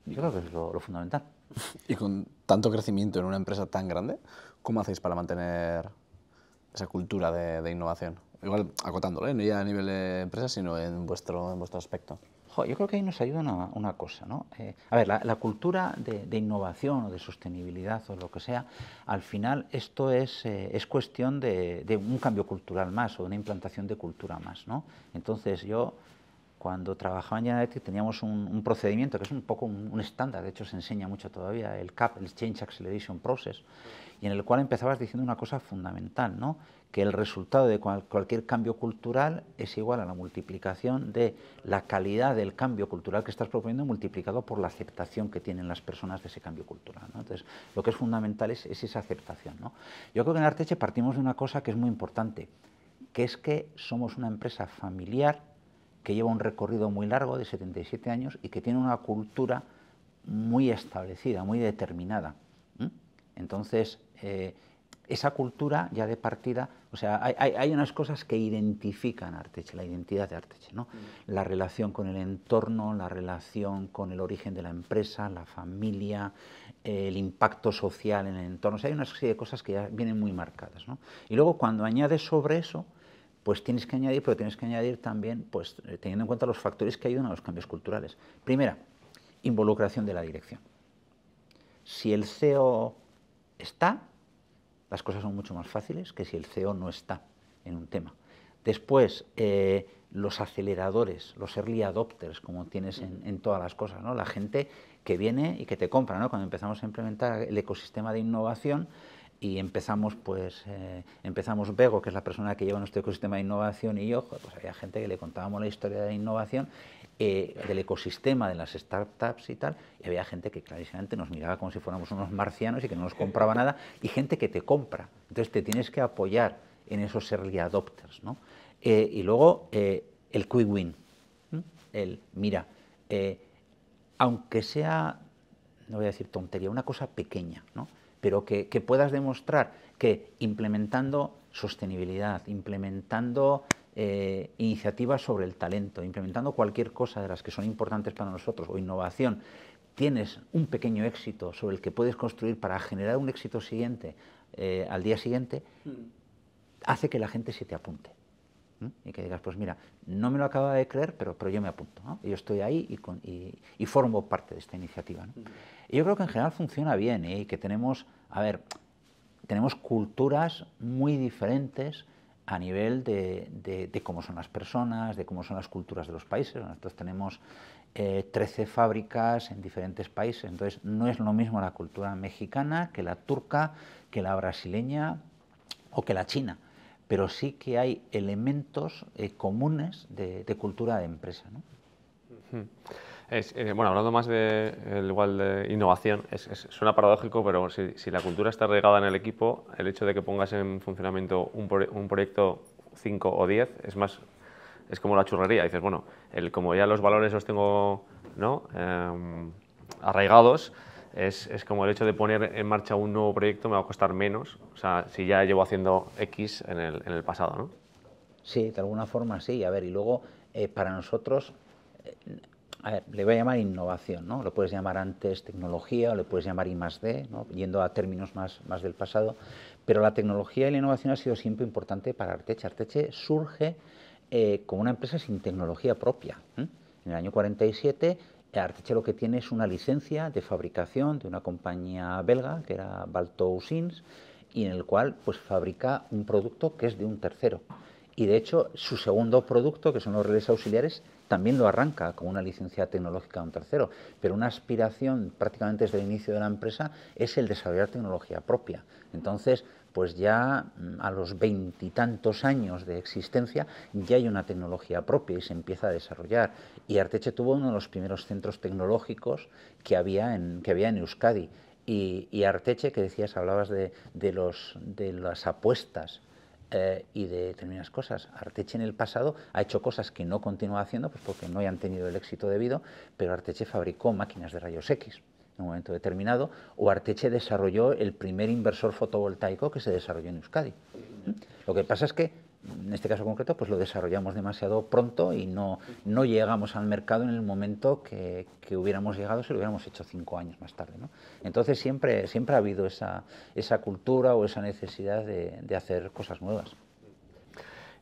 Yo creo que es lo fundamental. Y con tanto crecimiento en una empresa tan grande, ¿cómo hacéis para mantener esa cultura de innovación? Igual acotándolo, no ya a nivel de empresa, sino en vuestro aspecto. Yo creo que ahí nos ayuda una cosa, ¿no? A ver, la cultura de innovación o de sostenibilidad o lo que sea, al final esto es cuestión de un cambio cultural más o de una implantación de cultura más, ¿no? Entonces yo, cuando trabajaba en General Electric, teníamos un procedimiento que es un poco un estándar, de hecho se enseña mucho todavía, el CAP, el Change Acceleration Process, y en el cual empezabas diciendo una cosa fundamental, ¿no? Que el resultado de cualquier cambio cultural es igual a la multiplicación de la calidad del cambio cultural que estás proponiendo multiplicado por la aceptación que tienen las personas de ese cambio cultural, ¿no? Entonces, lo que es fundamental es esa aceptación, ¿no? Yo creo que en Arteche partimos de una cosa que es muy importante, que es que somos una empresa familiar que lleva un recorrido muy largo de 77 años y que tiene una cultura muy establecida, muy determinada. Entonces, esa cultura ya de partida, o sea, hay unas cosas que identifican a Arteche, la identidad de Arteche, ¿no? La relación con el entorno, la relación con el origen de la empresa, la familia, el impacto social en el entorno. O sea, hay una serie de cosas que ya vienen muy marcadas, ¿no? Y luego cuando añades sobre eso, pues tienes que añadir, pero tienes que añadir también, pues teniendo en cuenta los factores que ayudan a los cambios culturales. Primera, involucración de la dirección. Si el CEO está, las cosas son mucho más fáciles que si el CEO no está en un tema. Después, los aceleradores, los early adopters, como tienes en todas las cosas, ¿no? La gente que viene y que te compra, ¿no? Cuando empezamos a implementar el ecosistema de innovación y empezamos Bego, que es la persona que lleva nuestro ecosistema de innovación, y yo, pues había gente que le contábamos la historia de la innovación, del ecosistema de las startups y tal, y había gente que clarísimamente nos miraba como si fuéramos unos marcianos y que no nos compraba nada, y gente que te compra. Entonces te tienes que apoyar en esos early adopters, ¿no? Y luego el quick win, aunque sea, no voy a decir tontería, una cosa pequeña, ¿no? pero que puedas demostrar que implementando sostenibilidad, implementando iniciativas sobre el talento, implementando cualquier cosa de las que son importantes para nosotros, o innovación, tienes un pequeño éxito sobre el que puedes construir para generar un éxito siguiente al día siguiente, hace que la gente se te apunte. Y que digas, pues mira, no me lo acaba de creer, pero yo me apunto, ¿no? Yo estoy ahí y formo parte de esta iniciativa, ¿no? Y yo creo que en general funciona bien, y que tenemos, a ver, tenemos culturas muy diferentes a nivel de cómo son las personas, de cómo son las culturas de los países. Nosotros tenemos 13 fábricas en diferentes países, entonces no es lo mismo la cultura mexicana que la turca, que la brasileña o que la china, pero sí que hay elementos comunes de cultura de empresa, ¿no? Bueno, hablando más igual de innovación, suena paradójico, pero si la cultura está regada en el equipo, el hecho de que pongas en funcionamiento un proyecto 5 o 10 es como la churrería. Dices, bueno, como ya los valores los tengo, ¿no?, arraigados, es como el hecho de poner en marcha un nuevo proyecto me va a costar menos, o sea, si ya llevo haciendo X en el pasado, ¿no? Sí, de alguna forma sí. A ver, y luego para nosotros, a ver, le voy a llamar innovación, ¿no? Lo puedes llamar antes tecnología o le puedes llamar I+D, ¿no?, yendo a términos más del pasado, pero la tecnología y la innovación ha sido siempre importante para Arteche. Arteche surge como una empresa sin tecnología propia. En el año 47, Arteche lo que tiene es una licencia de fabricación de una compañía belga, que era Balto Usins, y en el cual pues fabrica un producto que es de un tercero. Y de hecho, su segundo producto, que son los relés auxiliares, también lo arranca con una licencia tecnológica de un tercero. Pero una aspiración prácticamente desde el inicio de la empresa es el desarrollar tecnología propia. Entonces, pues ya a los 20 y tantos años de existencia ya hay una tecnología propia y se empieza a desarrollar. Y Arteche tuvo uno de los primeros centros tecnológicos que había en Euskadi. Y Arteche, que decías, hablabas de las apuestas y de determinadas cosas. Arteche en el pasado ha hecho cosas que no continúa haciendo, pues porque no hayan tenido el éxito debido, pero Arteche fabricó máquinas de rayos X en un momento determinado, o Arteche desarrolló el primer inversor fotovoltaico que se desarrolló en Euskadi. Lo que pasa es que, en este caso concreto, pues lo desarrollamos demasiado pronto y no llegamos al mercado en el momento que hubiéramos llegado si lo hubiéramos hecho 5 años más tarde, ¿no? Entonces siempre ha habido esa cultura o esa necesidad de hacer cosas nuevas.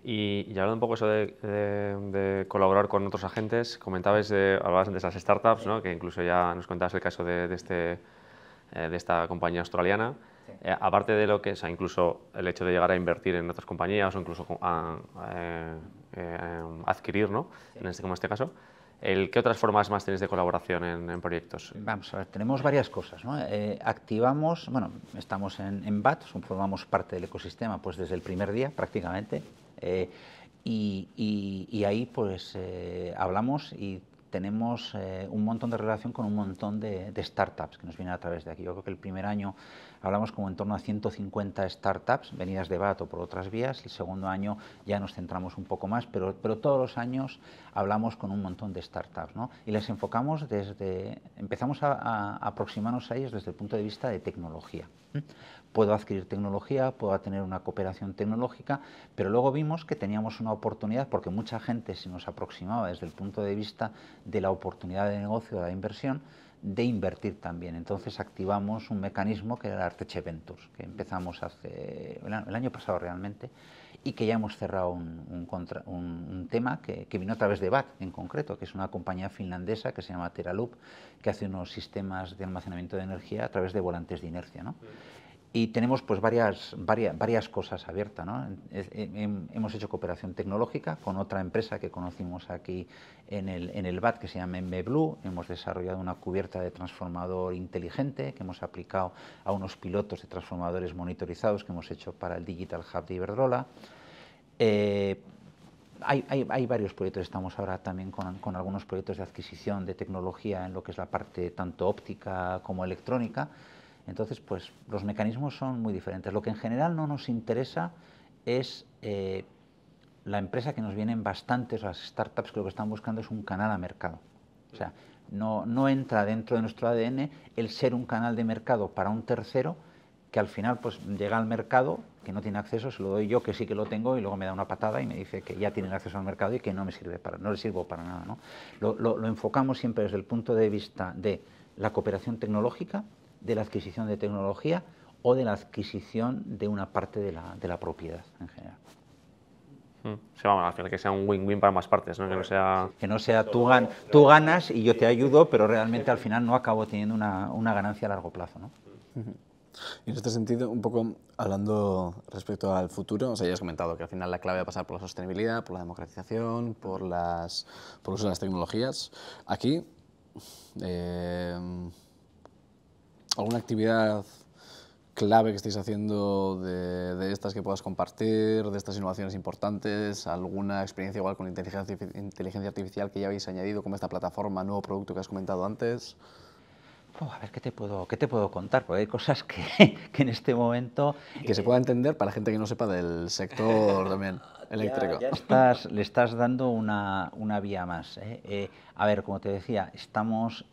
Y hablando un poco eso de colaborar con otros agentes, hablabas antes de las startups, ¿no?, que incluso ya nos contabas el caso de esta compañía australiana. Aparte de lo que es, incluso el hecho de llegar a invertir en otras compañías o incluso adquirir, ¿no?, como este caso, ¿qué otras formas más tenéis de colaboración en proyectos? Vamos a ver, tenemos varias cosas, ¿no? Activamos, bueno, estamos en BAT, formamos parte del ecosistema pues desde el primer día prácticamente, y ahí pues hablamos y tenemos un montón de relación con un montón de startups que nos vienen a través de aquí. Yo creo que el primer año hablamos como en torno a 150 startups venidas de BAT o por otras vías. El segundo año ya nos centramos un poco más, pero todos los años hablamos con un montón de startups, ¿no? Y les enfocamos empezamos a aproximarnos a ellos desde el punto de vista de tecnología. Puedo adquirir tecnología, puedo tener una cooperación tecnológica, pero luego vimos que teníamos una oportunidad, porque mucha gente se nos aproximaba desde el punto de vista de la oportunidad de negocio, de la inversión, de invertir también. Entonces activamos un mecanismo que era el Arteche Ventures, que empezamos el año pasado realmente, y que ya hemos cerrado un tema que vino a través de BAT en concreto, que es una compañía finlandesa que se llama Teraloop, que hace unos sistemas de almacenamiento de energía a través de volantes de inercia, ¿no? Y tenemos pues varias cosas abiertas, ¿no? Hemos hecho cooperación tecnológica con otra empresa que conocimos aquí en el BAT, que se llama MBLue. Hemos desarrollado una cubierta de transformador inteligente que hemos aplicado a unos pilotos de transformadores monitorizados que hemos hecho para el Digital Hub de Iberdrola. Hay varios proyectos, estamos ahora también con algunos proyectos de adquisición de tecnología en lo que es la parte tanto óptica como electrónica. Entonces, pues los mecanismos son muy diferentes. Lo que en general no nos interesa es la empresa que nos vienen bastantes, las startups, que lo que están buscando es un canal a mercado. O sea, no entra dentro de nuestro ADN el ser un canal de mercado para un tercero que al final pues llega al mercado, que no tiene acceso, se lo doy yo, que sí que lo tengo, y luego me da una patada y me dice que ya tienen acceso al mercado y que no me sirve no le sirvo para nada, ¿no? Lo enfocamos siempre desde el punto de vista de la cooperación tecnológica, de la adquisición de tecnología o de la adquisición de una parte de la propiedad en general. Sí, vamos, al final que sea un win-win para más partes, ¿no? Que no sea tú ganas y yo te ayudo, pero realmente al final no acabo teniendo una ganancia a largo plazo, ¿no? Y en este sentido, un poco hablando respecto al futuro, o sea, ya has comentado que al final la clave va a pasar por la sostenibilidad, por la democratización, por el uso de las tecnologías. Aquí, ¿alguna actividad clave que estéis haciendo de estas que puedas compartir, de estas innovaciones importantes? ¿Alguna experiencia igual con inteligencia artificial que ya habéis añadido, como esta plataforma, nuevo producto que has comentado antes? A ver, ¿qué te puedo contar? Porque hay cosas que en este momento... Que se pueda entender para gente que no sepa del sector también eléctrico. Ya le estás dando una vía más. A ver, como te decía, estamos,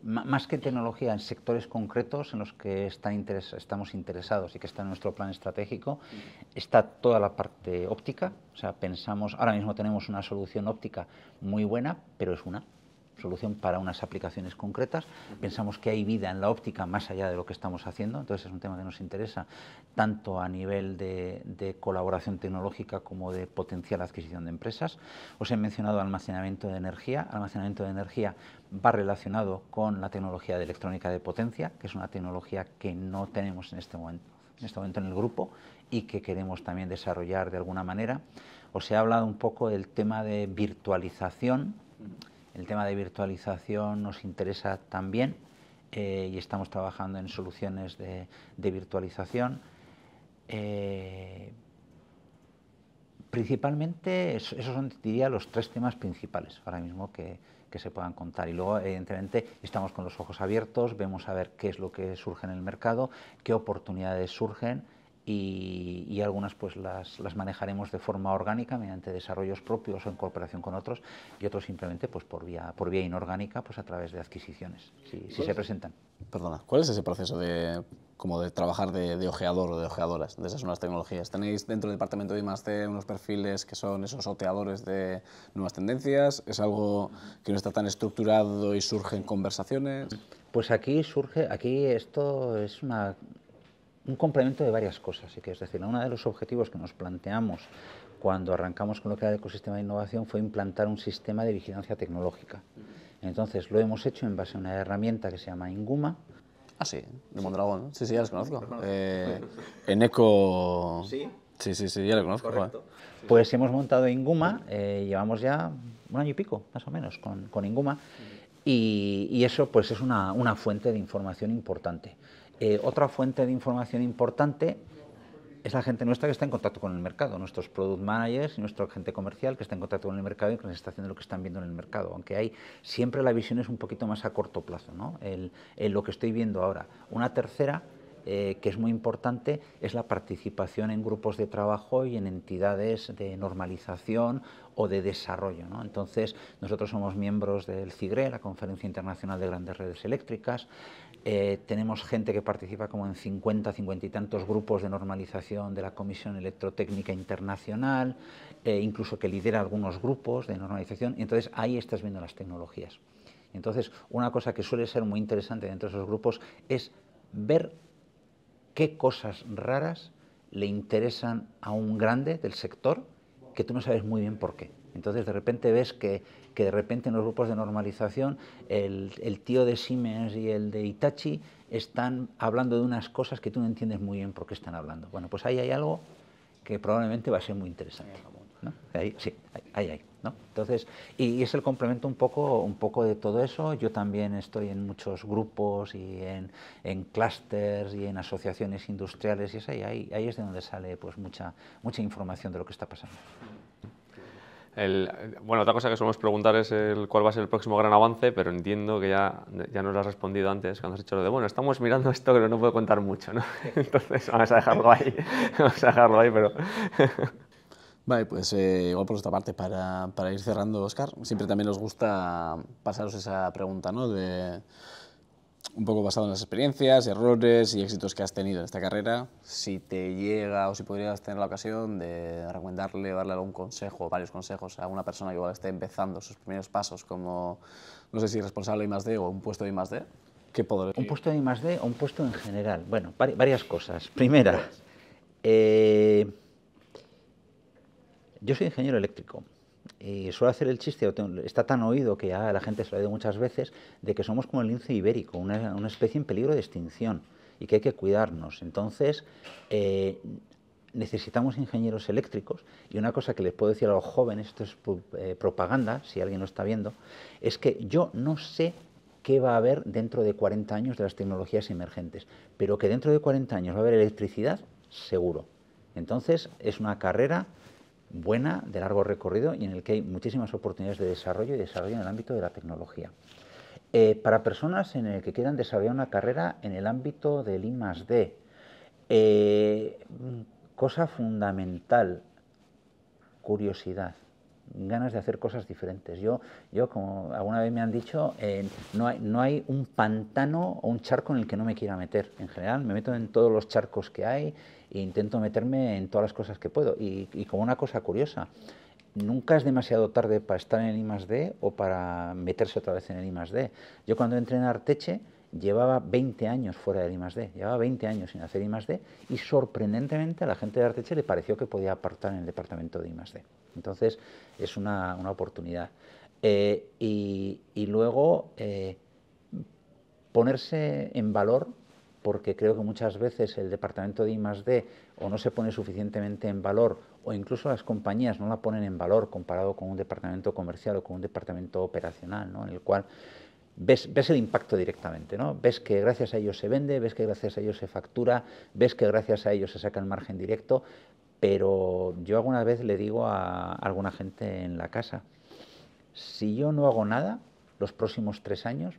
más que tecnología, en sectores concretos en los que estamos interesados y que está en nuestro plan estratégico, está toda la parte óptica. O sea, ahora mismo tenemos una solución óptica muy buena, pero es una solución para unas aplicaciones concretas. Pensamos que hay vida en la óptica más allá de lo que estamos haciendo, entonces es un tema que nos interesa tanto a nivel de colaboración tecnológica como de potencial adquisición de empresas. Os he mencionado almacenamiento de energía. Almacenamiento de energía va relacionado con la tecnología de electrónica de potencia, que es una tecnología que no tenemos en este momento en el grupo y que queremos también desarrollar de alguna manera. Os he hablado un poco del tema de virtualización. El tema de virtualización nos interesa también y estamos trabajando en soluciones de virtualización. Principalmente, esos son, diría, los 3 temas principales ahora mismo que se puedan contar. Y luego, evidentemente, estamos con los ojos abiertos, vemos a ver qué es lo que surge en el mercado, qué oportunidades surgen, y algunas pues las manejaremos de forma orgánica mediante desarrollos propios o en cooperación con otros, y otros simplemente pues por vía inorgánica, pues a través de adquisiciones, si se presentan. Perdona, ¿cuál es ese proceso de trabajar de ojeador o de ojeadoras de esas nuevas tecnologías? ¿Tenéis dentro del departamento de I+D unos perfiles que son esos oteadores de nuevas tendencias? ¿Es algo que no está tan estructurado y surgen conversaciones? Pues aquí esto es un complemento de varias cosas, es decir, uno de los objetivos que nos planteamos cuando arrancamos con lo que era el ecosistema de innovación fue implantar un sistema de vigilancia tecnológica. Entonces lo hemos hecho en base a una herramienta que se llama Inguma. Ah, sí, de Mondragón, ¿no? Sí, ya los conozco. Eneco... Sí. Sí, ya lo conozco. Correcto. Pues hemos montado Inguma, llevamos ya 1 año y pico, más o menos, con Inguma, y eso pues es una fuente de información importante. Otra fuente de información importante es la gente nuestra que está en contacto con el mercado, nuestros product managers y nuestra gente comercial que está en contacto con el mercado y que nos está haciendo lo que están viendo en el mercado, aunque siempre la visión es un poquito más a corto plazo, ¿no? Lo que estoy viendo ahora. Una tercera, que es muy importante, es la participación en grupos de trabajo y en entidades de normalización o de desarrollo, ¿no? Entonces, nosotros somos miembros del CIGRE, la Conferencia Internacional de Grandes Redes Eléctricas. Tenemos gente que participa como en 50 y tantos grupos de normalización de la Comisión Electrotécnica Internacional, incluso que lidera algunos grupos de normalización, y entonces ahí estás viendo las tecnologías. Entonces, una cosa que suele ser muy interesante dentro de esos grupos es ver qué cosas raras le interesan a un grande del sector que tú no sabes muy bien por qué. Entonces, de repente ves que de repente en los grupos de normalización el tío de Siemens y el de Hitachi están hablando de unas cosas que tú no entiendes muy bien por qué están hablando. Bueno, pues ahí hay algo que probablemente va a ser muy interesante, ¿no? Ahí, sí, ahí hay, ¿no? Entonces, y es el complemento un poco de todo eso. Yo también estoy en muchos grupos y en clústeres y en asociaciones industriales, y ahí es de donde sale pues mucha información de lo que está pasando. Bueno, otra cosa que solemos preguntar es cuál va a ser el próximo gran avance, pero entiendo que ya nos lo has respondido antes, cuando has dicho lo de, bueno, estamos mirando esto, pero no puedo contar mucho, ¿no? Entonces vamos a dejarlo ahí, pero... Vale, pues igual por nuestra parte, para ir cerrando, Óscar, siempre también nos gusta pasaros esa pregunta, ¿no? De un poco basado en las experiencias, errores y éxitos que has tenido en esta carrera, si te llega o si podrías tener la ocasión de recomendarle o darle algún consejo, varios consejos a una persona que igual esté empezando sus primeros pasos como, no sé si responsable de I+D o un puesto de I+D, ¿qué podría? ¿Un puesto de I+D o un puesto en general? Bueno, varias cosas. Primera, yo soy ingeniero eléctrico. Y suelo hacer el chiste, está tan oído que ya la gente se lo ha oído muchas veces, de que somos como el lince ibérico, una especie en peligro de extinción y que hay que cuidarnos. Entonces, necesitamos ingenieros eléctricos, y una cosa que les puedo decir a los jóvenes, esto es propaganda, si alguien lo está viendo, es que yo no sé qué va a haber dentro de 40 años de las tecnologías emergentes, pero que dentro de 40 años va a haber electricidad, seguro. Entonces, es una carrera buena, de largo recorrido, y en el que hay muchísimas oportunidades de desarrollo en el ámbito de la tecnología. Para personas que quieran desarrollar una carrera en el ámbito del I+D, cosa fundamental, curiosidad, ganas de hacer cosas diferentes. Yo como alguna vez me han dicho, no hay un pantano o un charco en el que no me quiera meter. En general me meto en todos los charcos que hay e intento meterme en todas las cosas que puedo. Y como una cosa curiosa, nunca es demasiado tarde para estar en el I+D o para meterse otra vez en el I+D. Yo cuando entré en Arteche llevaba 20 años fuera del I+D, llevaba 20 años sin hacer I+D, y sorprendentemente a la gente de Arteche le pareció que podía aportar en el departamento de I+D. Entonces es una oportunidad. Y luego ponerse en valor, porque creo que muchas veces el departamento de I+D o no se pone suficientemente en valor, o incluso las compañías no la ponen en valor comparado con un departamento comercial o con un departamento operacional, ¿no? En el cual ves el impacto directamente, ¿no? Ves que gracias a ellos se vende, ves que gracias a ellos se factura, ves que gracias a ellos se saca el margen directo, pero yo alguna vez le digo a alguna gente en la casa, si yo no hago nada los próximos 3 años,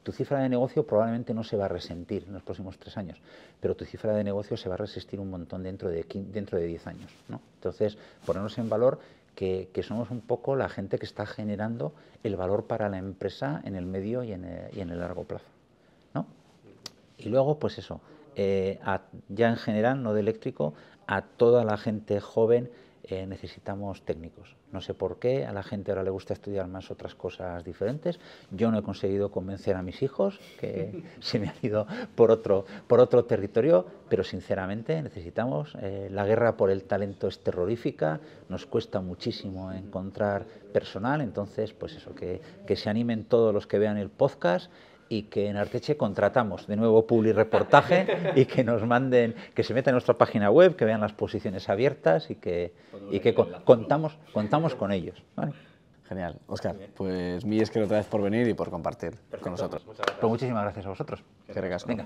tu cifra de negocio probablemente no se va a resentir en los próximos 3 años, pero tu cifra de negocio se va a resistir un montón dentro de 10 años, ¿no? Entonces, ponernos en valor que somos un poco la gente que está generando el valor para la empresa en el medio y en el largo plazo, ¿no? Y luego, pues eso, ya en general, no de eléctrico, a toda la gente joven necesitamos técnicos. No sé por qué, a la gente ahora le gusta estudiar más otras cosas diferentes. Yo no he conseguido convencer a mis hijos, que se me han ido por otro territorio, pero sinceramente necesitamos, la guerra por el talento es terrorífica, nos cuesta muchísimo encontrar personal, entonces pues eso, que se animen todos los que vean el podcast, y que en Arteche contratamos de nuevo publireportaje y que nos manden, que se metan en nuestra página web, que vean las posiciones abiertas y que contamos con ellos, ¿vale? Genial. Óscar, pues mil es que otra vez por venir y por compartir con nosotros. Pues muchísimas gracias a vosotros. Qué recasco. Venga.